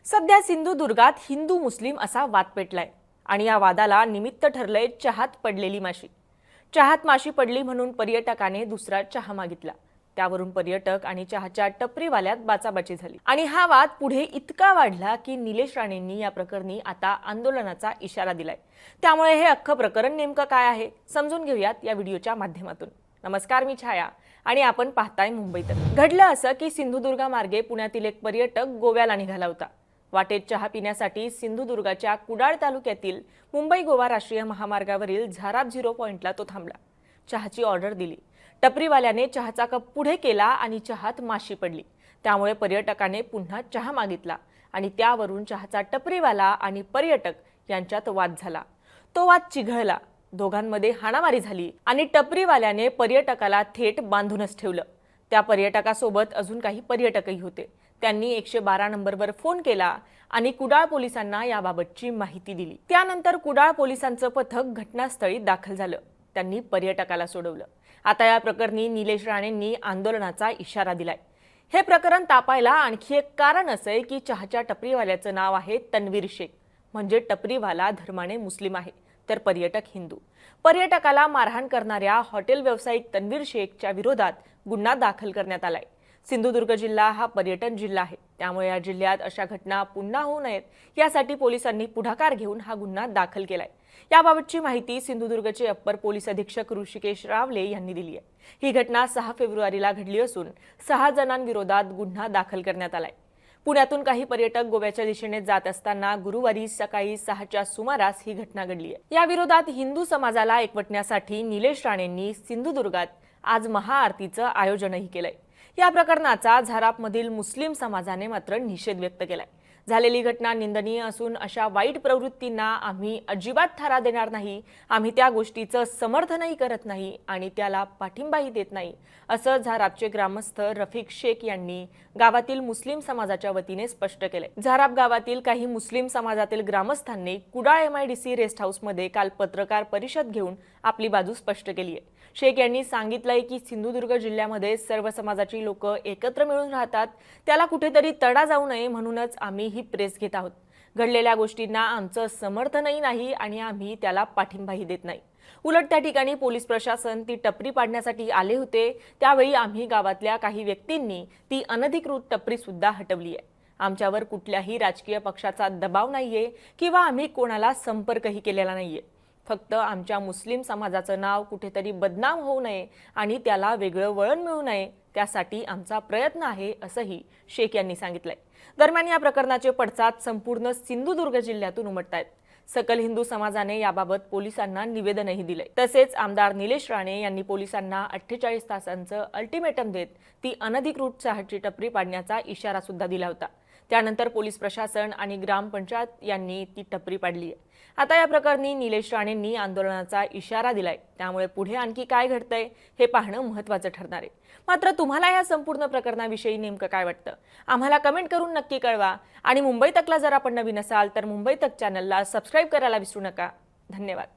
सध्या सिंधुदुर्गात हिंदू मुस्लिम असा वाद पेटलाय आणि या वादाला निमित्त ठरलंय चहात पडलेली माशी। चहात माशी पडली म्हणून पर्यटकाने दुसरा चहा मागितला। त्यावरून पर्यटक आणि चहाच्या टपरीवाल्यात बाचाबाची झाली आणि हा वाद पुढे इतका वाढला की निलेश राणेंनी या प्रकरणी आता आंदोलनाचा इशारा दिलाय। त्यामुळे हे अख्खं प्रकरण नेमकं काय आहे समजून घेऊयात या व्हिडिओच्या माध्यमातून। नमस्कार, मी छाया आणि आपण पाहताय मुंबई तक। घडलं असं की सिंधुदुर्गा मार्गे पुण्यातील एक पर्यटक गोव्याला निघाला होता। वाटेत चहा पिण्यासाठी सिंधुदुर्गाच्या कुडाळ तालुक्यातील मुंबई गोवा राष्ट्रीय महामार्गावरील झाराप 0 पॉइंटला तो थांबला। चहाची ऑर्डर दिली। टपरीवाल्याने चहाचा कप पुढे केला आणि चहात माशी पडली। त्यामुळे पर्यटकाने पुन्हा चहा मागितला आणि त्यावरून चहाचा टपरीवाला आणि पर्यटक यांच्यात वाद झाला। तो वाद चिघळला, दोघांमध्ये हाणामारी झाली आणि टपरीवाल्याने पर्यटकाला थेट बांधूनच ठेवलं। त्या पर्यटकासोबत अजून काही पर्यटकही होते। त्यांनी 112 नंबरवर फोन केला आणि कुडाळ पोलिसांना याबाबतची माहिती दिली। त्यानंतर कुडाळ पोलिसांचं पथक घटनास्थळी दाखल झालं। त्यांनी पर्यटकाला सोडवलं। आता या प्रकरणी निलेश राणेंनी आंदोलनाचा इशारा दिलाय। हे प्रकरण तापायला आणखी एक कारण असं आहे की चहाच्या टपरीवाल्याचं नाव आहे तन्वीर शेख, म्हणजे टपरीवाला धर्माने मुस्लिम आहे तर पर्यटक हिंदू। पर्यटकाला मारहाण करणाऱ्या हॉटेल व्यावसायिक तन्वीर शेखच्या विरोधात गुन्हा दाखल करण्यात आलाय। सिंधुदुर्ग जिल्हा हा पर्यटन जिल्हा आहे, त्यामुळे या जिल्ह्यात अशा घटना पुन्हा होऊ नयेत यासाठी पोलिसांनी पुढाकार घेऊन हा गुन्हा दाखल केलाय। याबाबतची माहिती सिंधुदुर्गचे अप्पर पोलीस अधीक्षक ऋषिकेश रावले यांनी दिली आहे। ही घटना 6 फेब्रुवारीला घडली असून 6 जणांविरोधात गुन्हा दाखल करण्यात आलाय। पुण्यातून काही पर्यटक गोव्याच्या दिशेने जात असताना गुरुवारी सकाळी 6च्या सुमारास ही घटना घडली आहे। या विरोधात हिंदू समाजाला एकवटण्यासाठी निलेश राणेंनी सिंधुदुर्गात आज महाआरतीचं आयोजनही केलंय। या प्रकरणाचा झारापमधील मुस्लिम समाजाने मात्र निषेध व्यक्त केलाय। झालेली घटना निंदनीय असून अशा वाईट प्रवृत्तींना आम्ही अजिबात थारा देणार नाही। आम्ही त्या गोष्टीचं समर्थनही करत नाही आणि त्याला पाठिंबाही देत नाही, असं झारापचे ग्रामस्थ रफिक शेख यांनी गावातील मुस्लिम समाजाच्या वतीने स्पष्ट केलंय। झाराप गावातील काही मुस्लिम समाजातील ग्रामस्थांनी कुडाळ MIDC रेस्ट हाऊसमध्ये काल पत्रकार परिषद घेऊन आपली बाजू स्पष्ट केली आहे। शेख यांनी सांगितलंय की सिंधुदुर्ग जिल्ह्यामध्ये सर्व समाजाची लोक एकत्र मिळून राहतात, त्याला कुठेतरी तडा जाऊ नये म्हणूनच आम्ही ही प्रेस घेत आहोत। घडलेल्या गोष्टींना आमचं समर्थनही नाही आणि आम्ही त्याला पाठिंबाही देत नाही। उलट त्या ठिकाणी पोलीस प्रशासन ती टपरी पाडण्यासाठी आले होते, त्यावेळी आम्ही गावातल्या काही व्यक्तींनी ती अनधिकृत टपरी सुद्धा हटवली आहे। आमच्यावर कुठल्याही राजकीय पक्षाचा दबाव नाहीये किंवा आम्ही कोणाला संपर्कही केलेला नाहीये। फक्त आमच्या मुस्लिम समाजाचं नाव कुठेतरी बदनाम होऊ नये आणि त्याला वेगळं वळण मिळू नये त्यासाठी आमचा प्रयत्न आहे, असंही शेख यांनी सांगितलंय। दरम्यान या प्रकरणाचे पडसाद संपूर्ण सिंधुदुर्ग जिल्ह्यातून उमटतायत। सकल हिंदू समाजाने याबाबत पोलिसांना निवेदनही दिलंय। तसेच आमदार निलेश राणे यांनी पोलिसांना 48 तासांचं अल्टिमेटम देत ती अनधिकृत चहाची टपरी पाडण्याचा इशारा सुद्धा दिला होता। त्यानंतर पोलीस प्रशासन आणि ग्रामपंचायत यांनी ती टपरी पाडली आहे। आता या प्रकरणी निलेश राणेंनी आंदोलनाचा इशारा दिलाय, त्यामुळे पुढे आणखी काय घडतंय हे पाहणं महत्त्वाचं ठरणार आहे। मात्र तुम्हाला या संपूर्ण प्रकरणाविषयी नेमकं काय वाटतं आम्हाला कमेंट करून नक्की कळवा आणि मुंबई तकला जर आपण नवीन असाल तर मुंबई तक चॅनलला सबस्क्राईब करायला विसरू नका। धन्यवाद।